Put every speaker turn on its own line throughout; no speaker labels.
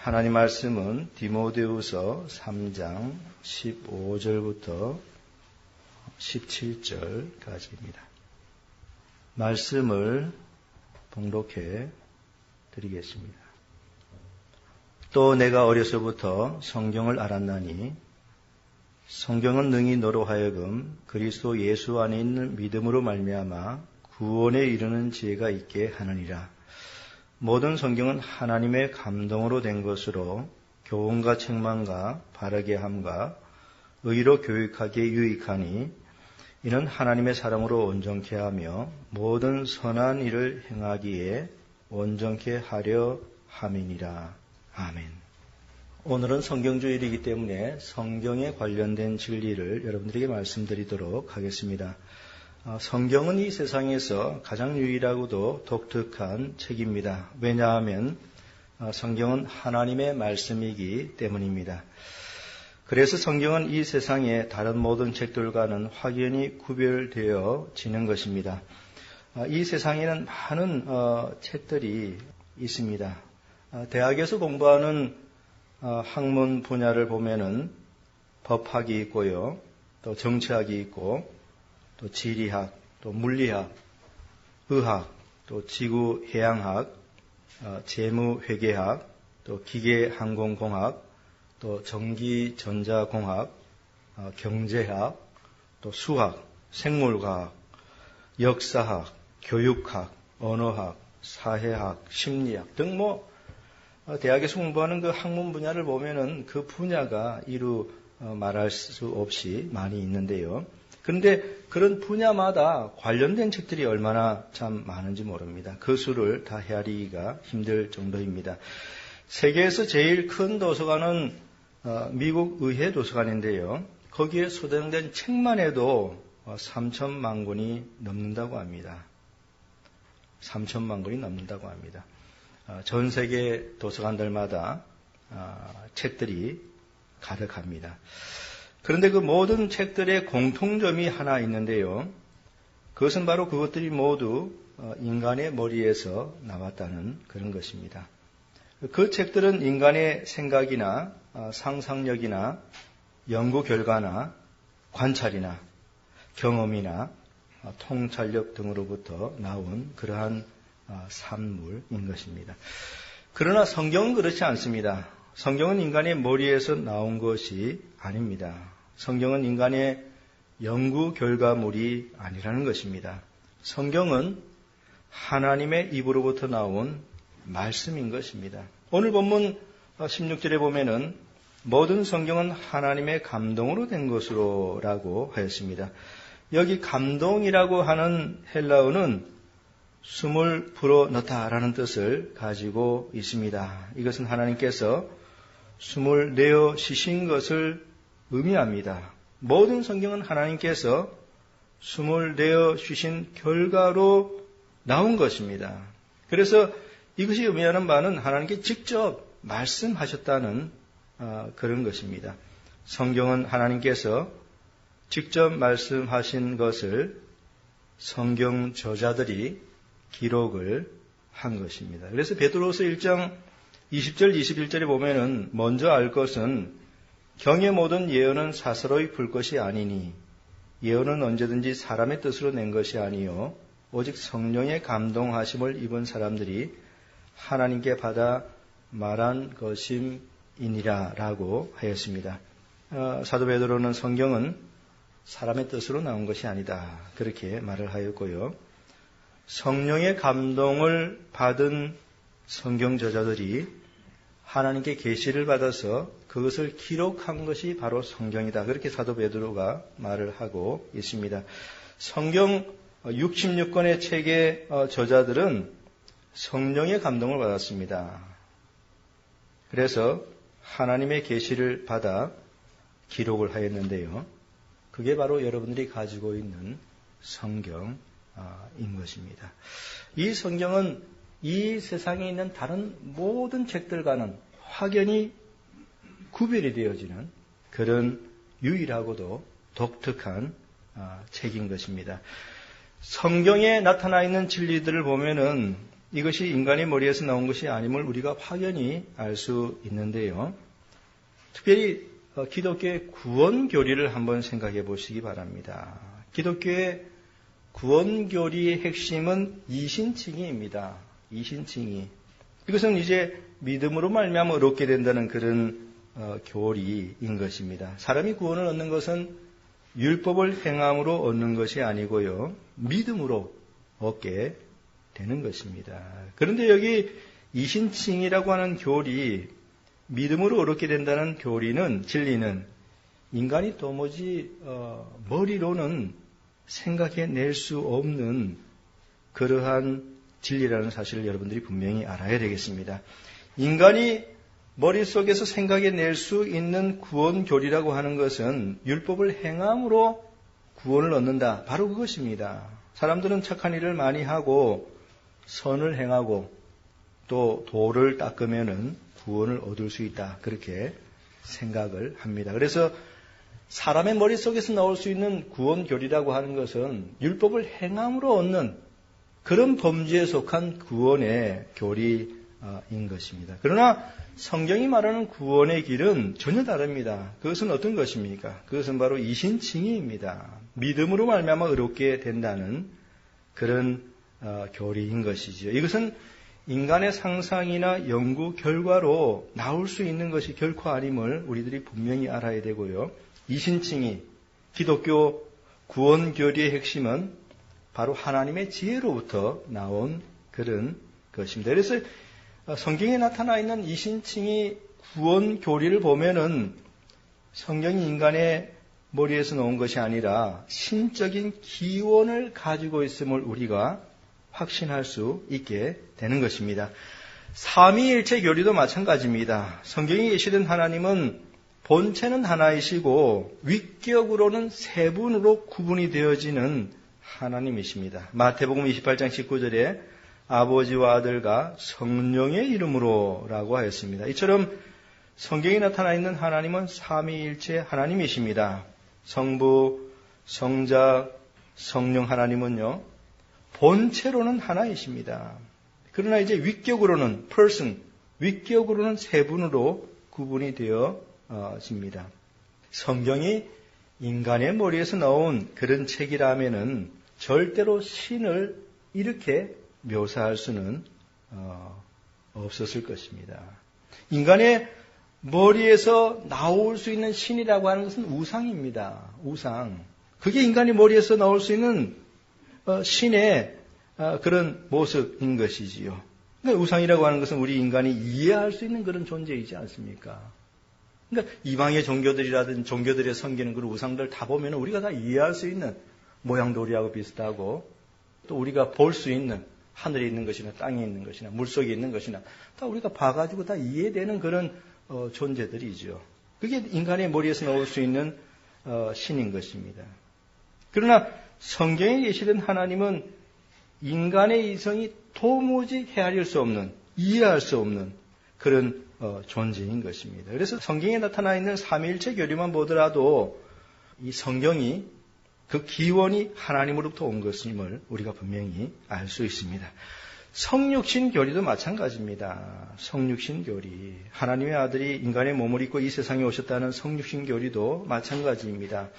하나님 말씀은 디모데후서 3장 15절부터 17절까지입니다. 말씀을 봉독해 드리겠습니다. 또 내가 어려서부터 성경을 알았나니 성경은 능히 너로 하여금 그리스도 예수 안에 있는 믿음으로 말미암아 구원에 이르는 지혜가 있게 하느니라. 모든 성경은 하나님의 감동으로 된 것으로 교훈과 책망과 바르게 함과 의로 교육하기에 유익하니 이는 하나님의 사랑으로 온전케 하며 모든 선한 일을 행하기에 온전케 하려 함이니라. 아멘. 오늘은 성경주일이기 때문에 성경에 관련된 진리를 여러분들에게 말씀드리도록 하겠습니다. 성경은 이 세상에서 가장 유일하고도 독특한 책입니다. 왜냐하면 성경은 하나님의 말씀이기 때문입니다. 그래서 성경은 이 세상의 다른 모든 책들과는 확연히 구별되어 지는 것입니다. 이 세상에는 많은 책들이 있습니다. 대학에서 공부하는 학문 분야를 보면은 법학이 있고요, 또 정치학이 있고, 또 지리학, 또 물리학, 의학, 또 지구해양학, 재무회계학, 또 기계항공공학, 또 전기전자공학, 경제학, 또 수학, 생물과학, 역사학, 교육학, 언어학, 사회학, 심리학 등 대학에서 공부하는 그 학문 분야를 보면은 그 분야가 이루 말할 수 없이 많이 있는데요. 그런데 그런 분야마다 관련된 책들이 얼마나 참 많은지 모릅니다. 그 수를 다 헤아리기가 힘들 정도입니다. 세계에서 제일 큰 도서관은 미국 의회 도서관인데요. 거기에 소장된 책만 해도 3천만 권이 넘는다고 합니다. 3천만 권이 넘는다고 합니다. 전 세계 도서관들마다 책들이 가득합니다. 그런데 그 모든 책들의 공통점이 하나 있는데요. 그것은 바로 그것들이 모두 인간의 머리에서 나왔다는 그런 것입니다. 그 책들은 인간의 생각이나 상상력이나 연구 결과나 관찰이나 경험이나 통찰력 등으로부터 나온 그러한 산물인 것입니다. 그러나 성경은 그렇지 않습니다. 성경은 인간의 머리에서 나온 것이 아닙니다. 성경은 인간의 연구 결과물이 아니라는 것입니다. 성경은 하나님의 입으로부터 나온 말씀인 것입니다. 오늘 본문 16절에 보면은 모든 성경은 하나님의 감동으로 된 것으로 라고 하였습니다. 여기 감동이라고 하는 헬라어는 숨을 불어넣다라는 뜻을 가지고 있습니다. 이것은 하나님께서 숨을 내어 쉬신 것을 의미합니다. 모든 성경은 하나님께서 숨을 내어 쉬신 결과로 나온 것입니다. 그래서 이것이 의미하는 바는 하나님께 직접 말씀하셨다는 그런 것입니다. 성경은 하나님께서 직접 말씀하신 것을 성경 저자들이 기록을 한 것입니다. 그래서 베드로서 1장 20절 21절에 보면은 먼저 알 것은 경의 모든 예언은 사사로이 풀 것이 아니니 예언은 언제든지 사람의 뜻으로 낸 것이 아니요 오직 성령의 감동하심을 입은 사람들이 하나님께 받아 말한 것임이니라 라고 하였습니다. 사도 베드로는 성경은 사람의 뜻으로 나온 것이 아니다 그렇게 말을 하였고요. 성령의 감동을 받은 성경 저자들이 하나님께 계시를 받아서 그것을 기록한 것이 바로 성경이다. 그렇게 사도 베드로가 말을 하고 있습니다. 성경 66권의 책의 저자들은 성령의 감동을 받았습니다. 그래서 하나님의 계시를 받아 기록을 하였는데요. 그게 바로 여러분들이 가지고 있는 성경인 것입니다. 이 성경은 이 세상에 있는 다른 모든 책들과는 확연히 구별이 되어지는 그런 유일하고도 독특한 책인 것입니다. 성경에 나타나 있는 진리들을 보면은 이것이 인간의 머리에서 나온 것이 아님을 우리가 확연히 알 수 있는데요. 특별히 기독교의 구원교리를 한번 생각해 보시기 바랍니다. 기독교의 구원교리의 핵심은 이신칭의입니다. 이신칭의. 이것은 이제 믿음으로 말미암아 얻게 된다는 그런 교리인 것입니다. 사람이 구원을 얻는 것은 율법을 행함으로 얻는 것이 아니고요. 믿음으로 얻게 되는 것입니다. 그런데 여기 이신칭이라고 하는 교리, 믿음으로 얻게 된다는 교리는, 진리는 인간이 도무지 머리로는 생각해낼 수 없는 그러한 진리라는 사실을 여러분들이 분명히 알아야 되겠습니다. 인간이 머릿속에서 생각해낼 수 있는 구원교리라고 하는 것은 율법을 행함으로 구원을 얻는다. 바로 그것입니다. 사람들은 착한 일을 많이 하고 선을 행하고 또 도를 닦으면은 구원을 얻을 수 있다. 그렇게 생각을 합니다. 그래서 사람의 머릿속에서 나올 수 있는 구원교리라고 하는 것은 율법을 행함으로 얻는 그런 범주에 속한 구원의 교리인 것입니다. 그러나 성경이 말하는 구원의 길은 전혀 다릅니다. 그것은 어떤 것입니까? 그것은 바로 이신칭의입니다. 믿음으로 말미암아 의롭게 된다는 그런 교리인 것이죠. 이것은 인간의 상상이나 연구 결과로 나올 수 있는 것이 결코 아님을 우리들이 분명히 알아야 되고요. 이신칭의, 기독교 구원교리의 핵심은 바로 하나님의 지혜로부터 나온 그런 것입니다. 그래서 성경에 나타나 있는 이신칭의 구원교리를 보면은 성경이 인간의 머리에서 나온 것이 아니라 신적인 기원을 가지고 있음을 우리가 확신할 수 있게 되는 것입니다. 삼위일체 교리도 마찬가지입니다. 성경에 계시던 하나님은 본체는 하나이시고 위격으로는 세 분으로 구분이 되어지는 하나님이십니다. 마태복음 28장 19절에 아버지와 아들과 성령의 이름으로 라고 하였습니다. 이처럼 성경에 나타나 있는 하나님은 삼위일체 하나님이십니다. 성부, 성자, 성령 하나님은요, 본체로는 하나이십니다. 그러나 이제 위격으로는 person, 위격으로는 세 분으로 구분이 되어집니다. 성경이 인간의 머리에서 나온 그런 책이라면은 절대로 신을 이렇게 묘사할 수는 없었을 것입니다. 인간의 머리에서 나올 수 있는 신이라고 하는 것은 우상입니다. 우상. 그게 인간의 머리에서 나올 수 있는 신의 그런 모습인 것이지요. 그러니까 우상이라고 하는 것은 우리 인간이 이해할 수 있는 그런 존재이지 않습니까? 그러니까 이방의 종교들이라든지 종교들의 섬기는 그런 우상들 다 보면 우리가 다 이해할 수 있는 모양도 우리하고 비슷하고 또 우리가 볼 수 있는 하늘에 있는 것이나 땅에 있는 것이나 물속에 있는 것이나 다 우리가 봐가지고 다 이해되는 그런 존재들이죠. 그게 인간의 머리에서 나올 수 있는 신인 것입니다. 그러나 성경에 계시던 하나님은 인간의 이성이 도무지 헤아릴 수 없는, 이해할 수 없는 그런 존재인 것입니다. 그래서 성경에 나타나 있는 삼위일체 교리만 보더라도 이 성경이 그 기원이 하나님으로부터 온 것임을 우리가 분명히 알 수 있습니다. 성육신 교리도 마찬가지입니다. 성육신 교리. 하나님의 아들이 인간의 몸을 입고 이 세상에 오셨다는 성육신 교리도 마찬가지입니다.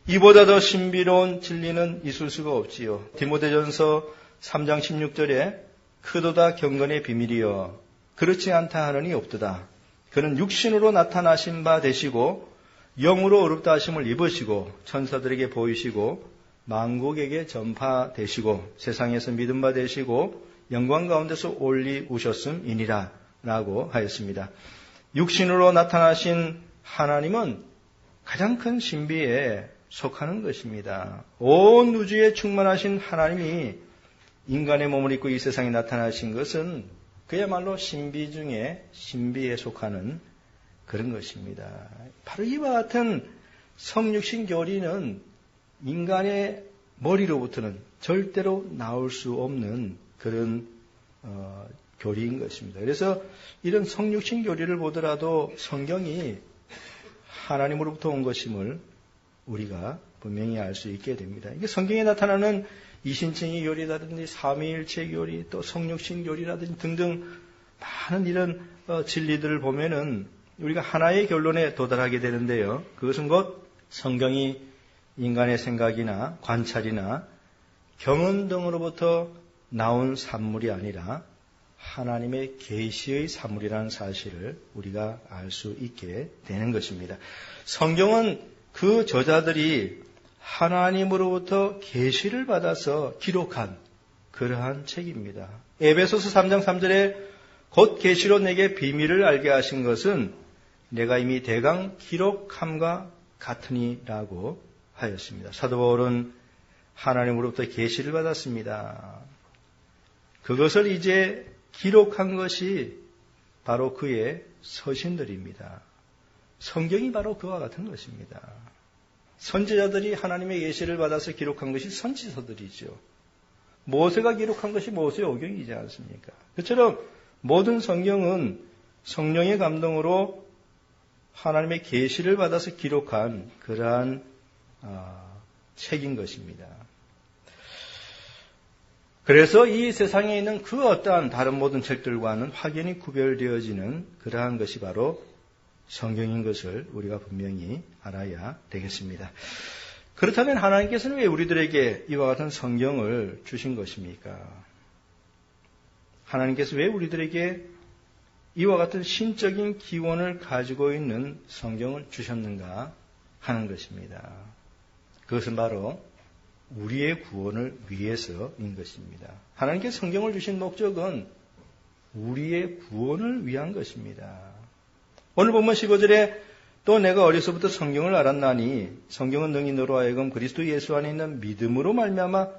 이보다 더 신비로운 진리는 있을 수가 없지요. 디모데전서 3장 16절에 크도다 경건의 비밀이여 그렇지 않다 하느니 없도다. 그는 육신으로 나타나신 바 되시고 영으로 어렵다 하심을 입으시고 천사들에게 보이시고 만국에게 전파되시고 세상에서 믿음 바 되시고 영광 가운데서 올리우셨음이니라 라고 하였습니다. 육신으로 나타나신 하나님은 가장 큰 신비에 속하는 것입니다. 온 우주에 충만하신 하나님이 인간의 몸을 입고 이 세상에 나타나신 것은 그야말로 신비 중에 신비에 속하는 그런 것입니다. 바로 이와 같은 성육신 교리는 인간의 머리로부터는 절대로 나올 수 없는 그런 교리인 것입니다. 그래서 이런 성육신 교리를 보더라도 성경이 하나님으로부터 온 것임을 우리가 분명히 알 수 있게 됩니다. 이게 성경에 나타나는 이신칭의 교리라든지 삼위일체 교리, 또 성육신 교리라든지 등등 많은 이런 진리들을 보면은 우리가 하나의 결론에 도달하게 되는데요. 그것은 곧 성경이 인간의 생각이나 관찰이나 경험 등으로부터 나온 산물이 아니라 하나님의 계시의 산물이라는 사실을 우리가 알 수 있게 되는 것입니다. 성경은 그 저자들이 하나님으로부터 계시를 받아서 기록한 그러한 책입니다. 에베소서 3장 3절에 곧 계시로 내게 비밀을 알게 하신 것은 내가 이미 대강 기록함과 같으니라고 하였습니다. 사도 바울은 하나님으로부터 계시를 받았습니다. 그것을 이제 기록한 것이 바로 그의 서신들입니다. 성경이 바로 그와 같은 것입니다. 선지자들이 하나님의 계시를 받아서 기록한 것이 선지서들이죠. 모세가 기록한 것이 모세의 오경이지 않습니까? 그처럼 모든 성경은 성령의 감동으로 하나님의 계시를 받아서 기록한 그러한 책인 것입니다. 그래서 이 세상에 있는 그 어떠한 다른 모든 책들과는 확연히 구별되어지는 그러한 것이 바로 성경인 것을 우리가 분명히 알아야 되겠습니다. 그렇다면 하나님께서는 왜 우리들에게 이와 같은 성경을 주신 것입니까? 하나님께서 왜 우리들에게 이와 같은 신적인 기원을 가지고 있는 성경을 주셨는가 하는 것입니다. 그것은 바로 우리의 구원을 위해서인 것입니다. 하나님께서 성경을 주신 목적은 우리의 구원을 위한 것입니다. 오늘 본문 15절에 또 내가 어려서부터 성경을 알았나니 성경은 능히 너로 하여금 그리스도 예수 안에 있는 믿음으로 말미암아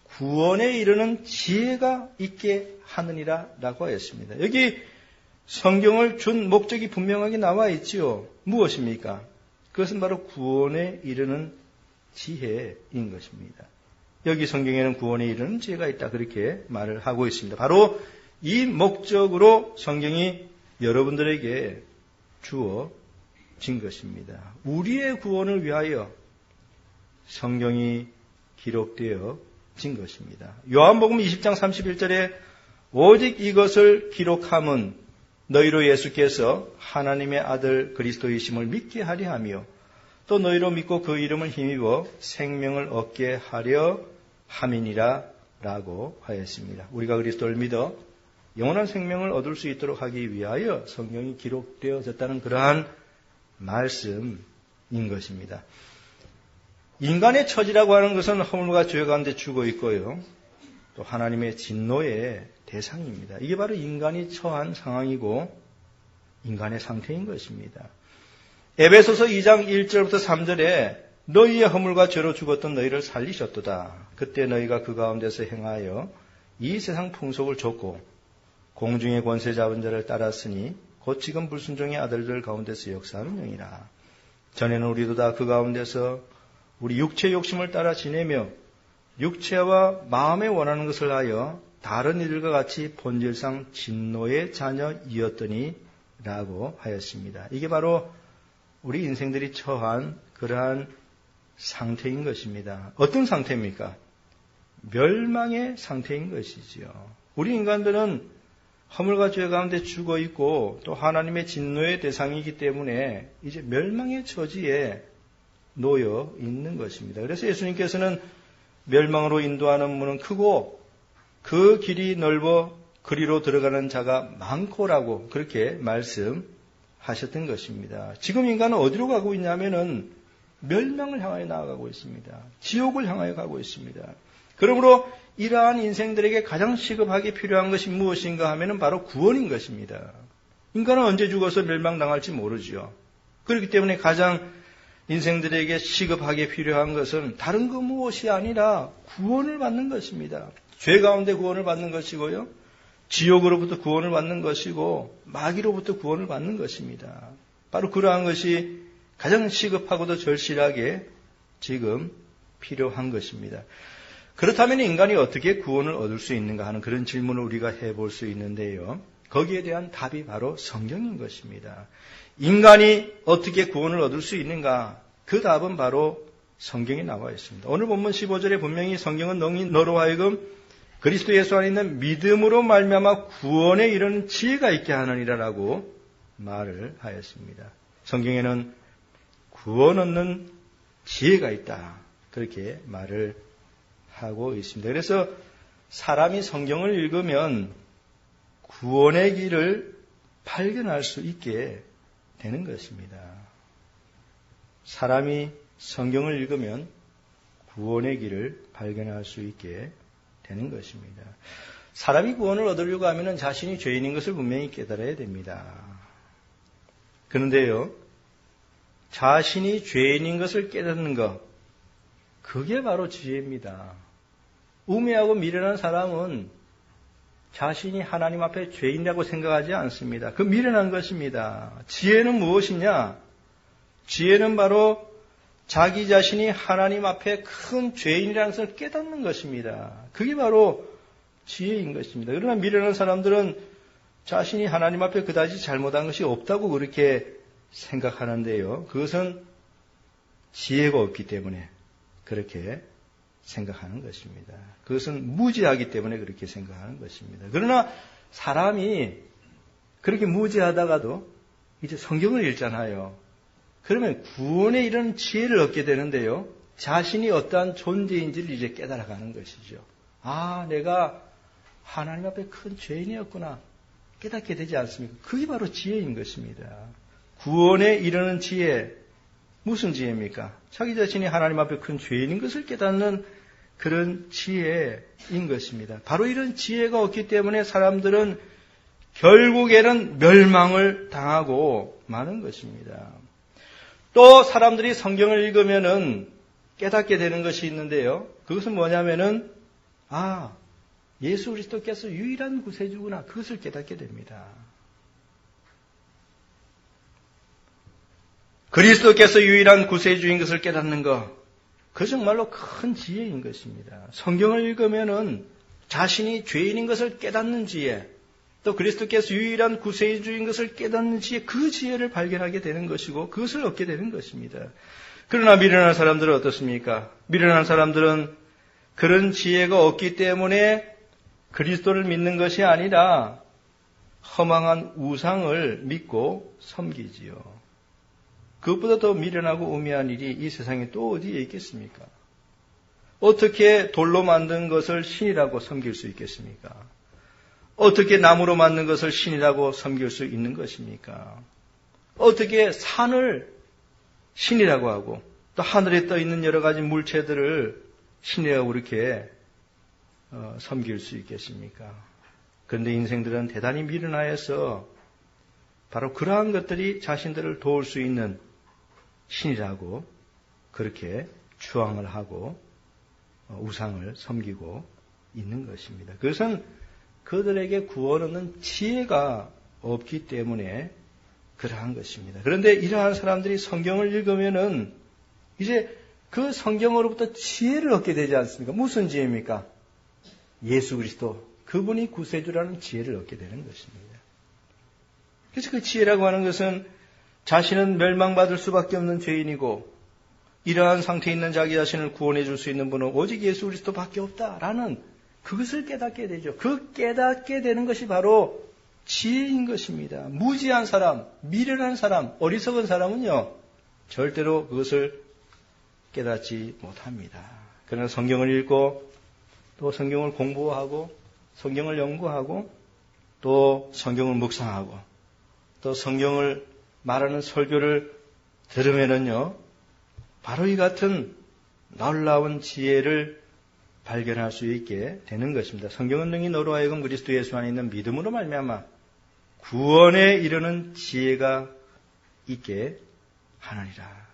구원에 이르는 지혜가 있게 하느니라 라고 하였습니다. 여기 성경을 준 목적이 분명하게 나와 있지요. 무엇입니까? 그것은 바로 구원에 이르는 지혜인 것입니다. 여기 성경에는 구원에 이르는 지혜가 있다 그렇게 말을 하고 있습니다. 바로 이 목적으로 성경이 여러분들에게 주어진 것입니다. 우리의 구원을 위하여 성경이 기록되어진 것입니다. 요한복음 20장 31절에 오직 이것을 기록함은 너희로 예수께서 하나님의 아들 그리스도이심을 믿게 하려 하며 또 너희로 믿고 그 이름을 힘입어 생명을 얻게 하려 함이니라 라고 하였습니다. 우리가 그리스도를 믿어 영원한 생명을 얻을 수 있도록 하기 위하여 성경이 기록되어졌다는 그러한 말씀인 것입니다. 인간의 처지라고 하는 것은 허물과 죄 가운데 죽어 있고요. 또 하나님의 진노의 대상입니다. 이게 바로 인간이 처한 상황이고 인간의 상태인 것입니다. 에베소서 2장 1절부터 3절에 너희의 허물과 죄로 죽었던 너희를 살리셨도다. 그때 너희가 그 가운데서 행하여 이 세상 풍속을 좇고 공중의 권세 잡은 자를 따랐으니 곧 지금 불순종의 아들들 가운데서 역사하는 영이라. 전에는 우리도 다 그 가운데서 우리 육체의 욕심을 따라 지내며 육체와 마음에 원하는 것을 하여 다른 이들과 같이 본질상 진노의 자녀이었더니 라고 하였습니다. 이게 바로 우리 인생들이 처한 그러한 상태인 것입니다. 어떤 상태입니까? 멸망의 상태인 것이지요. 우리 인간들은 허물과 죄 가운데 죽어 있고 또 하나님의 진노의 대상이기 때문에 이제 멸망의 처지에 놓여 있는 것입니다. 그래서 예수님께서는 멸망으로 인도하는 문은 크고 그 길이 넓어 그리로 들어가는 자가 많고라고 그렇게 말씀하셨던 것입니다. 지금 인간은 어디로 가고 있냐면은 멸망을 향하여 나아가고 있습니다. 지옥을 향하여 가고 있습니다. 그러므로 이러한 인생들에게 가장 시급하게 필요한 것이 무엇인가 하면은 바로 구원인 것입니다. 인간은 언제 죽어서 멸망당할지 모르지요. 그렇기 때문에 가장 인생들에게 시급하게 필요한 것은 다른 그 무엇이 아니라 구원을 받는 것입니다. 죄 가운데 구원을 받는 것이고요. 지옥으로부터 구원을 받는 것이고 마귀로부터 구원을 받는 것입니다. 바로 그러한 것이 가장 시급하고도 절실하게 지금 필요한 것입니다. 그렇다면 인간이 어떻게 구원을 얻을 수 있는가 하는 그런 질문을 우리가 해볼 수 있는데요. 거기에 대한 답이 바로 성경인 것입니다. 인간이 어떻게 구원을 얻을 수 있는가? 그 답은 바로 성경에 나와 있습니다. 오늘 본문 15절에 분명히 성경은 너로 하여금 그리스도 예수 안에 있는 믿음으로 말미암아 구원에 이르는 지혜가 있게 하느니라라고 말을 하였습니다. 성경에는 구원 얻는 지혜가 있다. 그렇게 말을 하고 있습니다. 그래서 사람이 성경을 읽으면 구원의 길을 발견할 수 있게 되는 것입니다. 사람이 성경을 읽으면 구원의 길을 발견할 수 있게 되는 것입니다. 사람이 구원을 얻으려고 하면 자신이 죄인인 것을 분명히 깨달아야 됩니다. 그런데요, 자신이 죄인인 것을 깨닫는 것, 그게 바로 지혜입니다. 우매하고 미련한 사람은 자신이 하나님 앞에 죄인이라고 생각하지 않습니다. 그 미련한 것입니다. 지혜는 무엇이냐? 지혜는 바로 자기 자신이 하나님 앞에 큰 죄인이라는 것을 깨닫는 것입니다. 그게 바로 지혜인 것입니다. 그러나 미련한 사람들은 자신이 하나님 앞에 그다지 잘못한 것이 없다고 그렇게 생각하는데요. 그것은 지혜가 없기 때문에 그렇게 생각하는 것입니다. 그것은 무지하기 때문에 그렇게 생각하는 것입니다. 그러나 사람이 그렇게 무지하다가도 이제 성경을 읽잖아요. 그러면 구원에 이르는 지혜를 얻게 되는데요. 자신이 어떠한 존재인지를 이제 깨달아가는 것이죠. 아, 내가 하나님 앞에 큰 죄인이었구나. 깨닫게 되지 않습니까? 그게 바로 지혜인 것입니다. 구원에 이르는 지혜. 무슨 지혜입니까? 자기 자신이 하나님 앞에 큰 죄인인 것을 깨닫는 그런 지혜인 것입니다. 바로 이런 지혜가 없기 때문에 사람들은 결국에는 멸망을 당하고 마는 것입니다. 또 사람들이 성경을 읽으면은 깨닫게 되는 것이 있는데요. 그것은 뭐냐면은 예수 그리스도께서 유일한 구세주구나. 그것을 깨닫게 됩니다. 그리스도께서 유일한 구세주인 것을 깨닫는 것, 그 정말로 큰 지혜인 것입니다. 성경을 읽으면은 자신이 죄인인 것을 깨닫는 지혜, 또 그리스도께서 유일한 구세주인 것을 깨닫는 지혜, 그 지혜를 발견하게 되는 것이고 그것을 얻게 되는 것입니다. 그러나 미련한 사람들은 어떻습니까? 미련한 사람들은 그런 지혜가 없기 때문에 그리스도를 믿는 것이 아니라 허망한 우상을 믿고 섬기지요. 그것보다 더 미련하고 우매한 일이 이 세상에 또 어디에 있겠습니까? 어떻게 돌로 만든 것을 신이라고 섬길 수 있겠습니까? 어떻게 나무로 만든 것을 신이라고 섬길 수 있는 것입니까? 어떻게 산을 신이라고 하고 또 하늘에 떠 있는 여러 가지 물체들을 신이라고 그렇게 섬길 수 있겠습니까? 그런데 인생들은 대단히 미련하여서 바로 그러한 것들이 자신들을 도울 수 있는 신이라고 그렇게 추앙을 하고 우상을 섬기고 있는 것입니다. 그것은 그들에게 구원 얻는 지혜가 없기 때문에 그러한 것입니다. 그런데 이러한 사람들이 성경을 읽으면은 이제 그 성경으로부터 지혜를 얻게 되지 않습니까? 무슨 지혜입니까? 예수 그리스도, 그분이 구세주라는 지혜를 얻게 되는 것입니다. 그래서 그 지혜라고 하는 것은 자신은 멸망받을 수밖에 없는 죄인이고 이러한 상태에 있는 자기 자신을 구원해 줄 수 있는 분은 오직 예수 그리스도밖에 없다라는 그것을 깨닫게 되죠. 그 깨닫게 되는 것이 바로 지혜인 것입니다. 무지한 사람, 미련한 사람, 어리석은 사람은요, 절대로 그것을 깨닫지 못합니다. 그러나 성경을 읽고 또 성경을 공부하고 성경을 연구하고 또 성경을 묵상하고 또 성경을 말하는 설교를 들으면은요, 바로 이 같은 놀라운 지혜를 발견할 수 있게 되는 것입니다. 성경은 능히 너로 하여금 그리스도 예수 안에 있는 믿음으로 말미암아 구원에 이르는 지혜가 있게 하느니라.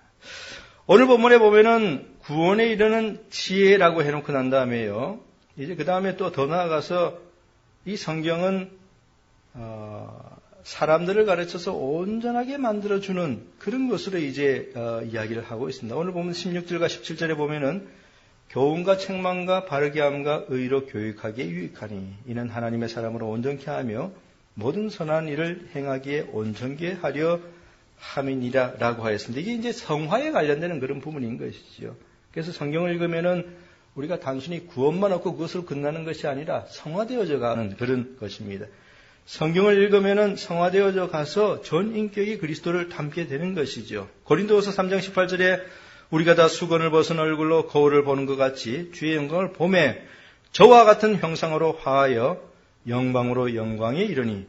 오늘 본문에 보면은 구원에 이르는 지혜라고 해놓고 난 다음에요, 이제 그 다음에 또 더 나아가서 이 성경은 사람들을 가르쳐서 온전하게 만들어주는 그런 것으로 이제 이야기를 하고 있습니다. 오늘 보면 16절과 17절에 보면은 교훈과 책망과 바르게 함과 의로 교육하기에 유익하니 이는 하나님의 사람으로 온전케 하며 모든 선한 일을 행하기에 온전케 하려 함이니라 라고 하였습니다. 이게 이제 성화에 관련되는 그런 부분인 것이죠. 그래서 성경을 읽으면은 우리가 단순히 구원만 얻고 그것으로 끝나는 것이 아니라 성화되어져 가는 그런 것입니다. 성경을 읽으면은 성화되어져 가서 전 인격이 그리스도를 닮게 되는 것이죠. 고린도후서 3장 18절에 우리가 다 수건을 벗은 얼굴로 거울을 보는 것 같이 주의 영광을 보매 저와 같은 형상으로 화하여 영광으로 영광에 이르니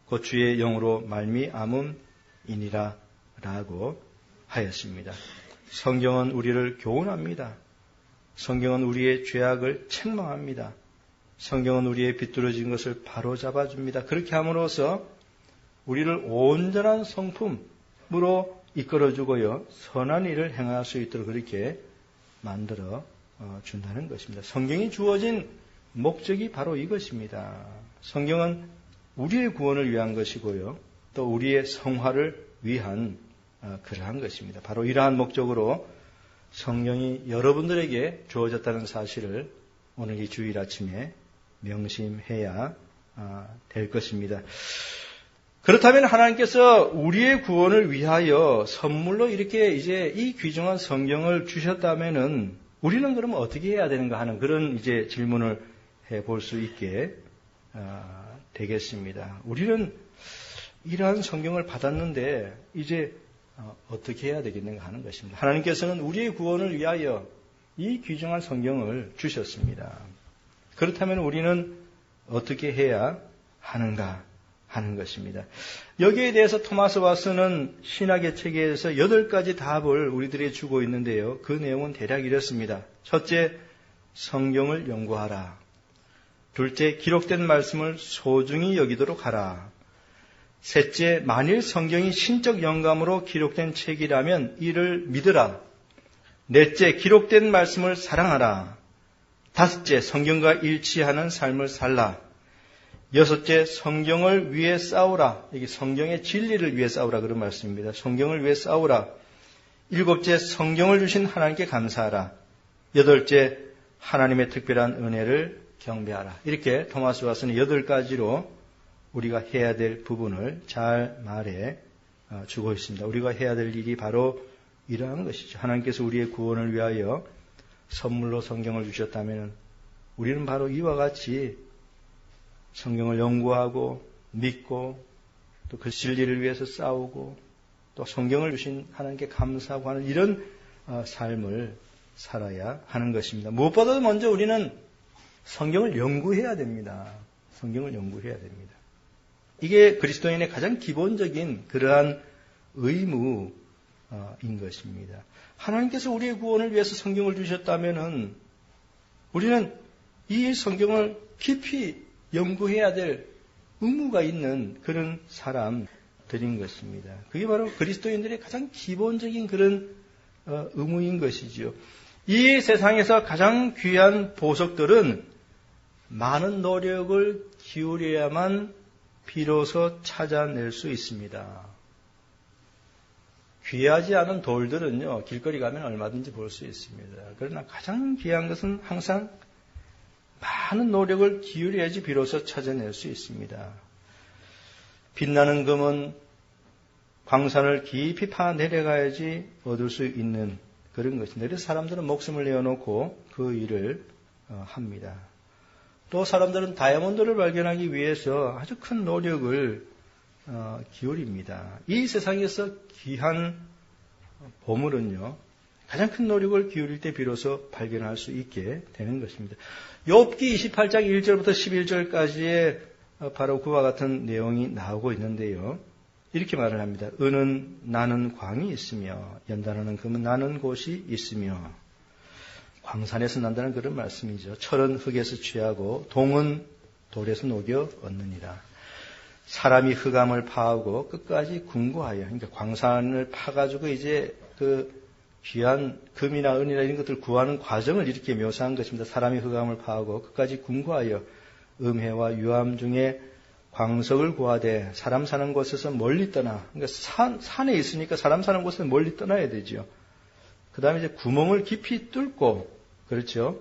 곧 주의 영으로 말미암음이니라 라고 하였습니다. 성경은 우리를 교훈합니다. 성경은 우리의 죄악을 책망합니다. 성경은 우리의 비뚤어진 것을 바로잡아 줍니다. 그렇게 함으로써 우리를 온전한 성품으로 이끌어주고요. 선한 일을 행할 수 있도록 그렇게 만들어 준다는 것입니다. 성경이 주어진 목적이 바로 이것입니다. 성경은 우리의 구원을 위한 것이고요. 또 우리의 성화를 위한 그러한 것입니다. 바로 이러한 목적으로 성경이 여러분들에게 주어졌다는 사실을 오늘 이 주일 아침에 명심해야 될 것입니다. 그렇다면 하나님께서 우리의 구원을 위하여 선물로 이렇게 이제 이 귀중한 성경을 주셨다면은 우리는 그러면 어떻게 해야 되는가 하는 그런 이제 질문을 해볼 수 있게 되겠습니다. 우리는 이러한 성경을 받았는데 이제 어떻게 해야 되겠는가 하는 것입니다. 하나님께서는 우리의 구원을 위하여 이 귀중한 성경을 주셨습니다. 그렇다면 우리는 어떻게 해야 하는가 하는 것입니다. 여기에 대해서 토마스 왓슨은 신학의 체계에서 8가지 답을 우리들에게 주고 있는데요. 그 내용은 대략 이렇습니다. 첫째, 성경을 연구하라. 둘째, 기록된 말씀을 소중히 여기도록 하라. 셋째, 만일 성경이 신적 영감으로 기록된 책이라면 이를 믿으라. 넷째, 기록된 말씀을 사랑하라. 다섯째, 성경과 일치하는 삶을 살라. 여섯째, 성경을 위해 싸우라. 이게 성경의 진리를 위해 싸우라 그런 말씀입니다. 성경을 위해 싸우라. 일곱째, 성경을 주신 하나님께 감사하라. 여덟째, 하나님의 특별한 은혜를 경배하라. 이렇게 토마스 왓슨이 8가지로 우리가 해야 될 부분을 잘 말해 주고 있습니다. 우리가 해야 될 일이 바로 이러한 것이죠. 하나님께서 우리의 구원을 위하여 선물로 성경을 주셨다면 우리는 바로 이와 같이 성경을 연구하고 믿고 또 그 진리를 위해서 싸우고 또 성경을 주신 하나님께 감사하고 하는 이런 삶을 살아야 하는 것입니다. 무엇보다도 먼저 우리는 성경을 연구해야 됩니다. 성경을 연구해야 됩니다. 이게 그리스도인의 가장 기본적인 그러한 의무인 것입니다. 하나님께서 우리의 구원을 위해서 성경을 주셨다면은 우리는 이 성경을 깊이 연구해야 될 의무가 있는 그런 사람들인 것입니다. 그게 바로 그리스도인들의 가장 기본적인 그런 의무인 것이죠. 이 세상에서 가장 귀한 보석들은 많은 노력을 기울여야만 비로소 찾아낼 수 있습니다. 귀하지 않은 돌들은요, 길거리 가면 얼마든지 볼 수 있습니다. 그러나 가장 귀한 것은 항상 많은 노력을 기울여야지 비로소 찾아낼 수 있습니다. 빛나는 금은 광산을 깊이 파 내려가야지 얻을 수 있는 그런 것입니다. 그래서 사람들은 목숨을 내어놓고 그 일을 합니다. 또 사람들은 다이아몬드를 발견하기 위해서 아주 큰 노력을 기울입니다. 이 세상에서 귀한 보물은요, 가장 큰 노력을 기울일 때 비로소 발견할 수 있게 되는 것입니다. 욥기 28장 1절부터 11절까지의 바로 그와 같은 내용이 나오고 있는데요. 이렇게 말을 합니다. 은은 나는 광이 있으며 연단하는 금은 나는 곳이 있으며, 광산에서 난다는 그런 말씀이죠. 철은 흙에서 취하고 동은 돌에서 녹여 얻느니라. 사람이 흑암을 파하고 끝까지 궁구하여, 그러니까 광산을 파가지고 이제 그 귀한 금이나 은이나 이런 것들을 구하는 과정을 이렇게 묘사한 것입니다. 사람이 흑암을 파하고 끝까지 궁구하여 음해와 유암 중에 광석을 구하되 사람 사는 곳에서 멀리 떠나, 그러니까 산에 있으니까 사람 사는 곳에서 멀리 떠나야 되죠. 그 다음에 이제 구멍을 깊이 뚫고, 그렇죠.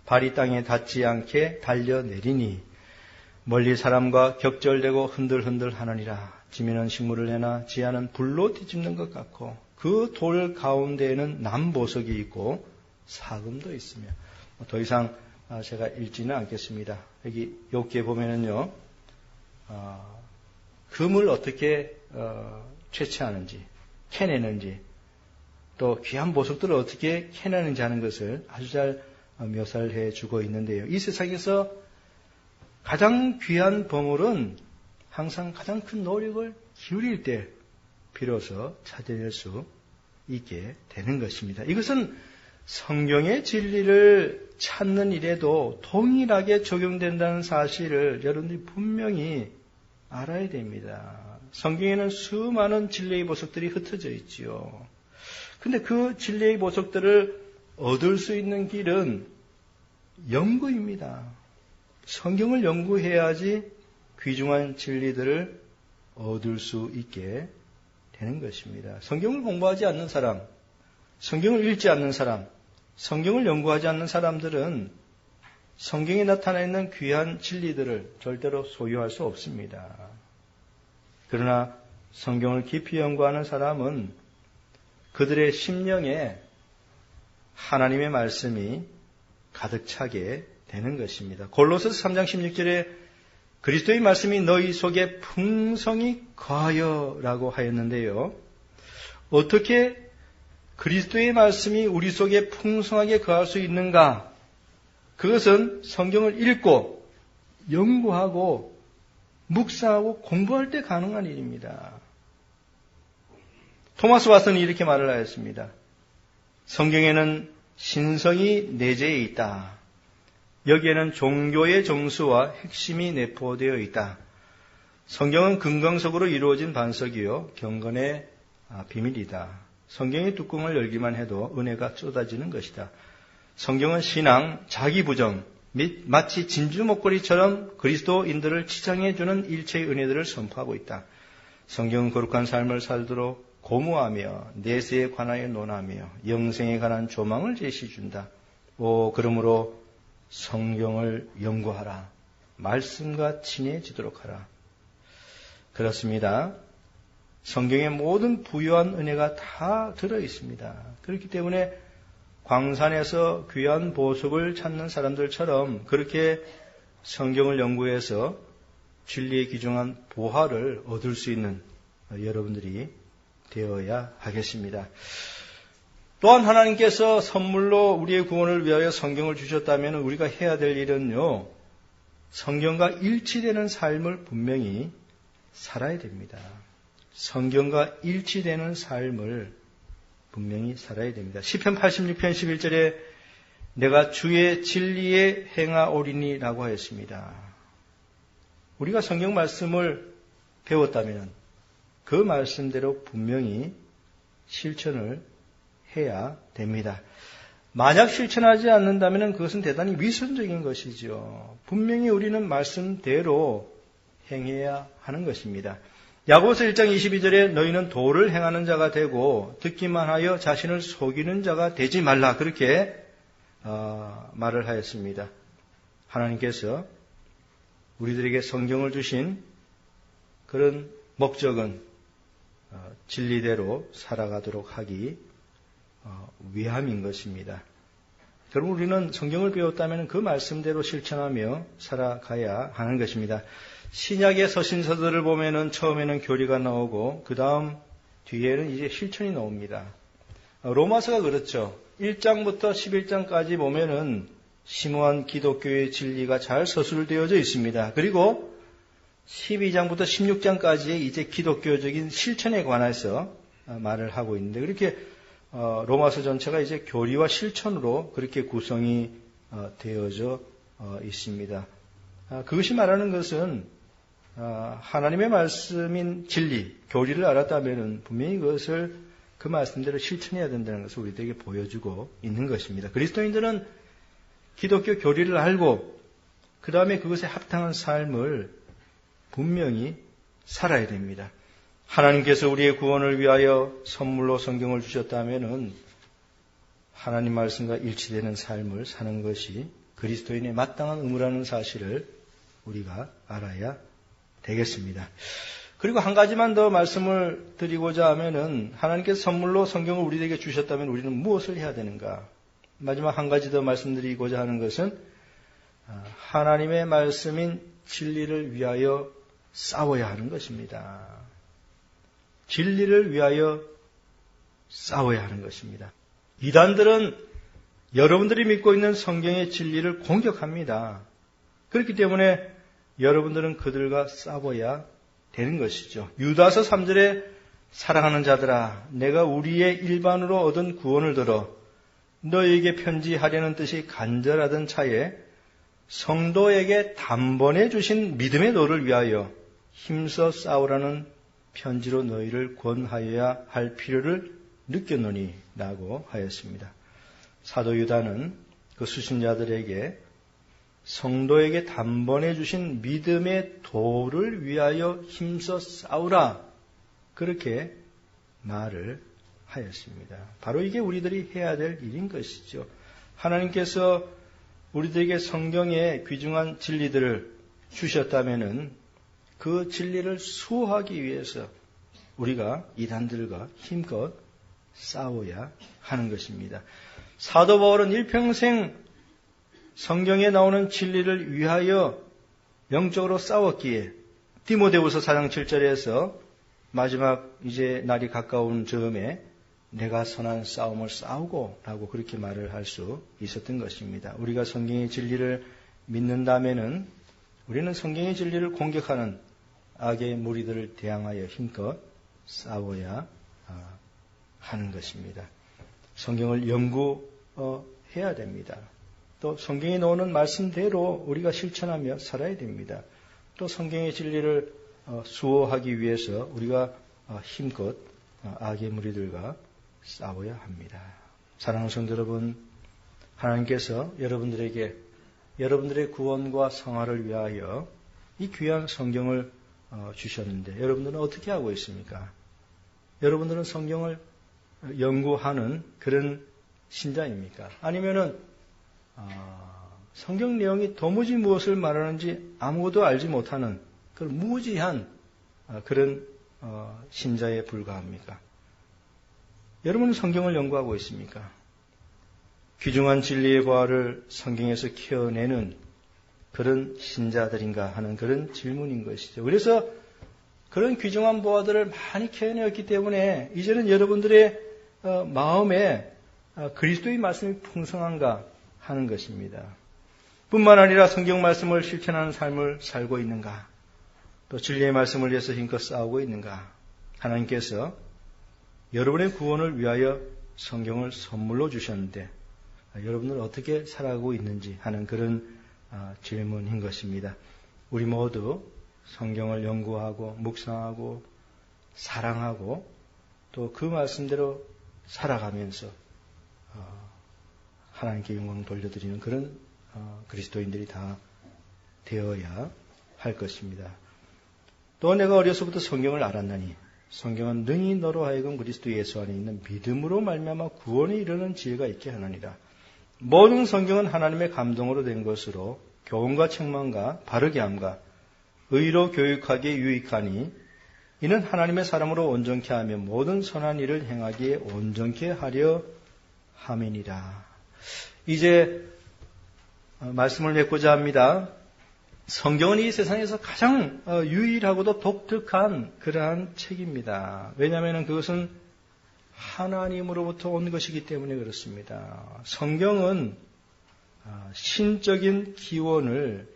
발이 땅에 닿지 않게 달려내리니 멀리 사람과 격절되고 흔들흔들 하느니라. 지면은 식물을 내나 지하는 불로 뒤집는 것 같고 그 돌 가운데에는 남보석이 있고 사금도 있으며 더 이상 제가 읽지는 않겠습니다. 여기 욥기에 보면은요, 금을 어떻게 채취하는지, 캐내는지, 또 귀한 보석들을 어떻게 캐내는지 하는 것을 아주 잘 묘사를 해주고 있는데요. 이 세상에서 가장 귀한 보물은 항상 가장 큰 노력을 기울일 때 비로소 찾아낼 수 있게 되는 것입니다. 이것은 성경의 진리를 찾는 일에도 동일하게 적용된다는 사실을 여러분들이 분명히 알아야 됩니다. 성경에는 수많은 진리의 보석들이 흩어져 있지요. 근데 그 진리의 보석들을 얻을 수 있는 길은 연구입니다. 성경을 연구해야지 귀중한 진리들을 얻을 수 있게 되는 것입니다. 성경을 공부하지 않는 사람, 성경을 읽지 않는 사람, 성경을 연구하지 않는 사람들은 성경에 나타나 있는 귀한 진리들을 절대로 소유할 수 없습니다. 그러나 성경을 깊이 연구하는 사람은 그들의 심령에 하나님의 말씀이 가득 차게 되는 것입니다. 골로새서 3장 16절에 그리스도의 말씀이 너희 속에 풍성히 거하여라고 하였는데요. 어떻게 그리스도의 말씀이 우리 속에 풍성하게 거할 수 있는가? 그것은 성경을 읽고 연구하고 묵상하고 공부할 때 가능한 일입니다. 토마스 왓슨이 이렇게 말을 하였습니다. 성경에는 신성이 내재해 있다. 여기에는 종교의 정수와 핵심이 내포되어 있다. 성경은 근검석으로 이루어진 반석이요 경건의 비밀이다. 성경의 뚜껑을 열기만 해도 은혜가 쏟아지는 것이다. 성경은 신앙, 자기부정 및 마치 진주 목걸이처럼 그리스도인들을 치장해주는 일체의 은혜들을 선포하고 있다. 성경은 거룩한 삶을 살도록 고무하며 내세에 관하여 논하며 영생에 관한 조망을 제시준다. 그러므로 성경을 연구하라. 말씀과 친해지도록 하라. 그렇습니다. 성경의 모든 부유한 은혜가 다 들어있습니다. 그렇기 때문에 광산에서 귀한 보석을 찾는 사람들처럼 그렇게 성경을 연구해서 진리의 귀중한 보화를 얻을 수 있는 여러분들이 되어야 하겠습니다. 또한 하나님께서 선물로 우리의 구원을 위하여 성경을 주셨다면 우리가 해야 될 일은요, 성경과 일치되는 삶을 분명히 살아야 됩니다. 성경과 일치되는 삶을 분명히 살아야 됩니다. 시편 86편 11절에 내가 주의 진리에 행하오리니라고 하였습니다. 우리가 성경 말씀을 배웠다면 그 말씀대로 분명히 실천을 해야 됩니다. 만약 실천하지 않는다면 그것은 대단히 위선적인 것이죠. 분명히 우리는 말씀대로 행해야 하는 것입니다. 야고보서 1장 22절에 너희는 도를 행하는 자가 되고 듣기만 하여 자신을 속이는 자가 되지 말라. 그렇게 말을 하였습니다. 하나님께서 우리들에게 성경을 주신 그런 목적은 진리대로 살아가도록 하기 위함인 것입니다. 그럼 우리는 성경을 배웠다면 그 말씀대로 실천하며 살아가야 하는 것입니다. 신약의 서신서들을 보면은 처음에는 교리가 나오고 그 다음 뒤에는 이제 실천이 나옵니다. 로마서가 그렇죠. 1장부터 11장까지 보면은 심오한 기독교의 진리가 잘 서술되어져 있습니다. 그리고 12장부터 16장까지의 이제 기독교적인 실천에 관해서 말을 하고 있는데 그렇게 로마서 전체가 이제 교리와 실천으로 그렇게 구성이 되어져 있습니다. 그것이 말하는 것은 하나님의 말씀인 진리, 교리를 알았다면 분명히 그것을 그 말씀대로 실천해야 된다는 것을 우리들에게 보여주고 있는 것입니다. 그리스도인들은 기독교 교리를 알고 그 다음에 그것에 합당한 삶을 분명히 살아야 됩니다. 하나님께서 우리의 구원을 위하여 선물로 성경을 주셨다면 하나님 말씀과 일치되는 삶을 사는 것이 그리스도인의 마땅한 의무라는 사실을 우리가 알아야 되겠습니다. 그리고 한 가지만 더 말씀을 드리고자 하면은 하나님께서 선물로 성경을 우리에게 주셨다면 우리는 무엇을 해야 되는가? 마지막 한 가지 더 말씀드리고자 하는 것은 하나님의 말씀인 진리를 위하여 싸워야 하는 것입니다. 진리를 위하여 싸워야 하는 것입니다. 이단들은 여러분들이 믿고 있는 성경의 진리를 공격합니다. 그렇기 때문에 여러분들은 그들과 싸워야 되는 것이죠. 유다서 3절에 사랑하는 자들아 내가 우리의 일반으로 얻은 구원을 들어 너희에게 편지하려는 뜻이 간절하던 차에 성도에게 단번에 주신 믿음의 도를 위하여 힘써 싸우라는 편지로 너희를 권하여야 할 필요를 느꼈노니 라고 하였습니다. 사도 유다는 그 수신자들에게 성도에게 단번에 주신 믿음의 도를 위하여 힘써 싸우라 그렇게 말을 하였습니다. 바로 이게 우리들이 해야 될 일인 것이죠. 하나님께서 우리들에게 성경의 귀중한 진리들을 주셨다면은 그 진리를 수호하기 위해서 우리가 이단들과 힘껏 싸워야 하는 것입니다. 사도 바울은 일평생 성경에 나오는 진리를 위하여 영적으로 싸웠기에 디모데후서 4장 7절에서 마지막 이제 날이 가까운 즈음에 내가 선한 싸움을 싸우고 라고 그렇게 말을 할 수 있었던 것입니다. 우리가 성경의 진리를 믿는다면은 우리는 성경의 진리를 공격하는 악의 무리들을 대항하여 힘껏 싸워야 하는 것입니다. 성경을 연구해야 됩니다. 또 성경에 나오는 말씀대로 우리가 실천하며 살아야 됩니다. 또 성경의 진리를 수호하기 위해서 우리가 힘껏 악의 무리들과 싸워야 합니다. 사랑하는 성도 여러분, 하나님께서 여러분들에게 여러분들의 구원과 성화를 위하여 이 귀한 성경을 주셨는데 여러분들은 어떻게 하고 있습니까? 여러분들은 성경을 연구하는 그런 신자입니까? 아니면은 성경 내용이 도무지 무엇을 말하는지 아무것도 알지 못하는 그런 무지한 그런 신자에 불과합니까? 여러분은 성경을 연구하고 있습니까? 귀중한 진리의 보화를 성경에서 키워내는 그런 신자들인가 하는 그런 질문인 것이죠. 그래서 그런 귀중한 보화들을 많이 키워내었기 때문에 이제는 여러분들의 마음에 그리스도의 말씀이 풍성한가 하는 것입니다. 뿐만 아니라 성경 말씀을 실천하는 삶을 살고 있는가? 또 진리의 말씀을 위해서 힘껏 싸우고 있는가? 하나님께서 여러분의 구원을 위하여 성경을 선물로 주셨는데 여러분은 어떻게 살아가고 있는지 하는 그런 질문인 것입니다. 우리 모두 성경을 연구하고 묵상하고 사랑하고 또 그 말씀대로 살아가면서 하나님께 영광 돌려드리는 그런 그리스도인들이 다 되어야 할 것입니다. 또 내가 어려서부터 성경을 알았나니 성경은 능히 너로 하여금 그리스도 예수 안에 있는 믿음으로 말미암아 구원에 이르는 지혜가 있게 하느니라. 모든 성경은 하나님의 감동으로 된 것으로 교훈과 책망과 바르게 함과 의로 교육하기에 유익하니 이는 하나님의 사람으로 온전케 하며 모든 선한 일을 행하기에 온전케 하려 함이니라. 이제 말씀을 맺고자 합니다. 성경은 이 세상에서 가장 유일하고도 독특한 그러한 책입니다. 왜냐하면 그것은 하나님으로부터 온 것이기 때문에 그렇습니다. 성경은 신적인 기원을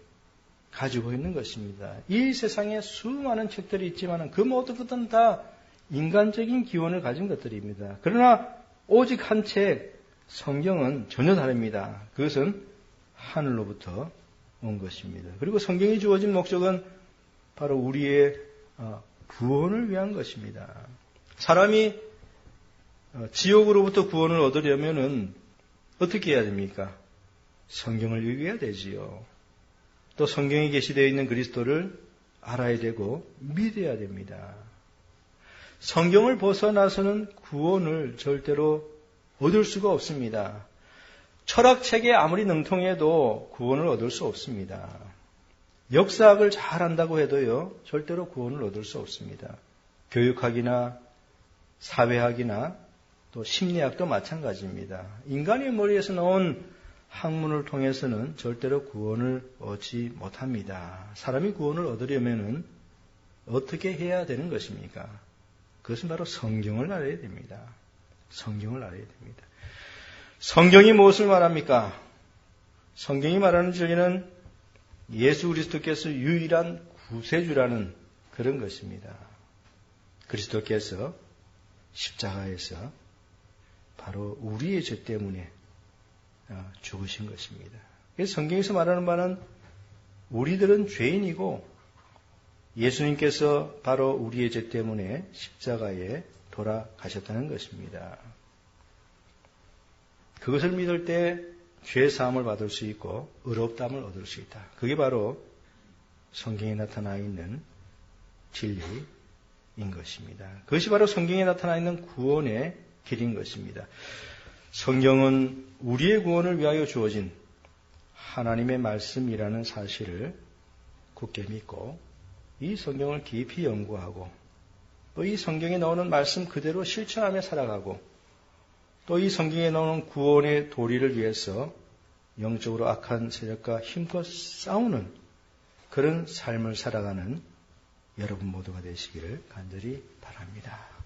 가지고 있는 것입니다. 이 세상에 수많은 책들이 있지만 그 모든 것들은 다 인간적인 기원을 가진 것들입니다. 그러나 오직 한 책, 성경은 전혀 다릅니다. 그것은 하늘로부터 온 것입니다. 그리고 성경이 주어진 목적은 바로 우리의 구원을 위한 것입니다. 사람이 지옥으로부터 구원을 얻으려면은 어떻게 해야 됩니까? 성경을 읽어야 되지요. 또 성경에 게시되어 있는 그리스도를 알아야 되고 믿어야 됩니다. 성경을 벗어나서는 구원을 절대로 얻을 수가 없습니다. 철학책에 아무리 능통해도 구원을 얻을 수 없습니다. 역사학을 잘 안다고 해도요, 절대로 구원을 얻을 수 없습니다. 교육학이나 사회학이나 또 심리학도 마찬가지입니다. 인간의 머리에서 나온 학문을 통해서는 절대로 구원을 얻지 못합니다. 사람이 구원을 얻으려면은 어떻게 해야 되는 것입니까? 그것은 바로 성경을 알아야 됩니다. 성경을 알아야 됩니다. 성경이 무엇을 말합니까? 성경이 말하는 진리는 예수 그리스도께서 유일한 구세주라는 그런 것입니다. 그리스도께서 십자가에서 바로 우리의 죄 때문에 죽으신 것입니다. 그래서 성경에서 말하는 바는 우리들은 죄인이고 예수님께서 바로 우리의 죄 때문에 십자가에 돌아가셨다는 것입니다. 그것을 믿을 때 죄 사함을 받을 수 있고 의롭다함을 얻을 수 있다. 그게 바로 성경에 나타나 있는 진리인 것입니다. 그것이 바로 성경에 나타나 있는 구원의 길인 것입니다. 성경은 우리의 구원을 위하여 주어진 하나님의 말씀이라는 사실을 굳게 믿고 이 성경을 깊이 연구하고 또 이 성경에 나오는 말씀 그대로 실천하며 살아가고 또 이 성경에 나오는 구원의 도리를 위해서 영적으로 악한 세력과 힘껏 싸우는 그런 삶을 살아가는 여러분 모두가 되시기를 간절히 바랍니다.